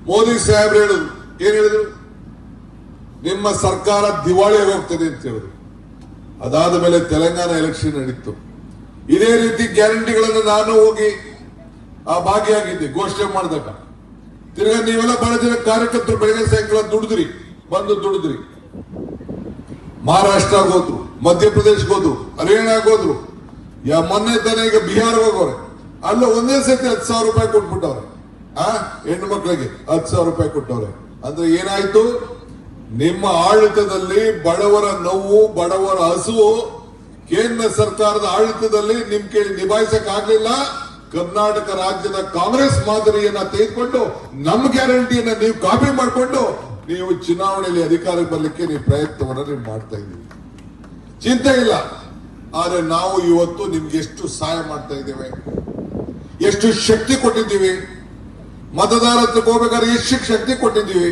ಮೋದಿ ಸಾಹೇಬ್ರು ಹೇಳಿದ್ರು, ಏನ್ ಹೇಳಿದ್ರು? ನಿಮ್ಮ ಸರ್ಕಾರ ದಿವಾಳಿಯಾಗಿ ಹೋಗ್ತದೆ ಅಂತ ಹೇಳಿದ್ರು. ಅದಾದ ಮೇಲೆ ತೆಲಂಗಾಣ ಎಲೆಕ್ಷನ್ ನಡೀತು. ಇದೇ ರೀತಿ ಗ್ಯಾರಂಟಿಗಳನ್ನು ನಾನು ಹೋಗಿ ಭಾಗಿಯಾಗಿದ್ದೆ ಘೋಷಣೆ ಮಾಡಿದಾಗ. ತಿರ್ಗಾ ನೀವೆಲ್ಲ ಬಹಳ ಜನ ಕಾರ್ಯಕರ್ತರು ಬೆಳಗ್ಗೆ ಸಾಯಂಕಾಲ ದುಡಿದ್ರಿ. ಮಹಾರಾಷ್ಟ್ರಗೆ ಹೋದ್ರು, ಮಧ್ಯಪ್ರದೇಶಕ್ಕೆ ಹೋದ್ರು, ಹರಿಯಾಣಕ್ಕೆ ಹೋದ್ರು, ಮೊನ್ನೆ ತಾನೇ ಈಗ ಬಿಹಾರ್ಗೆ ಹೋಗೋರೆ. ಅಲ್ಲ ಒಂದೇ ಸತಿ 10,000 ರೂಪಾಯಿ ಕೊಟ್ಬಿಟ್ಟವ್ರೆ. ಹೆಣ್ಣು ಮಕ್ಕಳಿಗೆ 10,000 ರೂಪಾಯಿ ಕೊಟ್ಟವ್ರೆ. ಅಂದ್ರೆ ಏನಾಯ್ತು? ನಿಮ್ಮ ಆಡಳಿತದಲ್ಲಿ ಬಡವರ ನೋವು, ಬಡವರ ಹಸುವು ಕೇಂದ್ರ ಸರ್ಕಾರದ ಆಡಳಿತದಲ್ಲಿ ನಿಮ್ ಕೇಳಿ ನಿಭಾಯಿಸಕ್ ಆಗ್ಲಿಲ್ಲ. ಕರ್ನಾಟಕ ರಾಜ್ಯದ ಕಾಂಗ್ರೆಸ್ ಮಾದರಿಯನ್ನ ತೆಗೆದುಕೊಂಡು ನಮ್ಮ ಗ್ಯಾರಂಟಿಯನ್ನ ನೀವು ಕಾಪಿ ಮಾಡಿಕೊಂಡು ನೀವು ಚುನಾವಣೆಯಲ್ಲಿ ಅಧಿಕಾರಕ್ಕೆ ಬರ್ಲಿಕ್ಕೆ ನೀವು ಪ್ರಯತ್ನವನ್ನ ನೀವು ಮಾಡ್ತಾ ಇದ್ದೀವಿ. ಚಿಂತೆ ಇಲ್ಲ. ಆದ್ರೆ ನಾವು ಇವತ್ತು ನಿಮ್ಗೆ ಎಷ್ಟು ಸಹಾಯ ಮಾಡ್ತಾ ಇದ್ದೇವೆ, ಎಷ್ಟು ಶಕ್ತಿ ಕೊಟ್ಟಿದ್ದೀವಿ, ಮತದಾರ ಹತ್ರಕ್ಕೆ ಹೋಗ್ಬೇಕಾದ್ರೆ ಎಷ್ಟು ಶಕ್ತಿ ಕೊಟ್ಟಿದ್ದೀವಿ.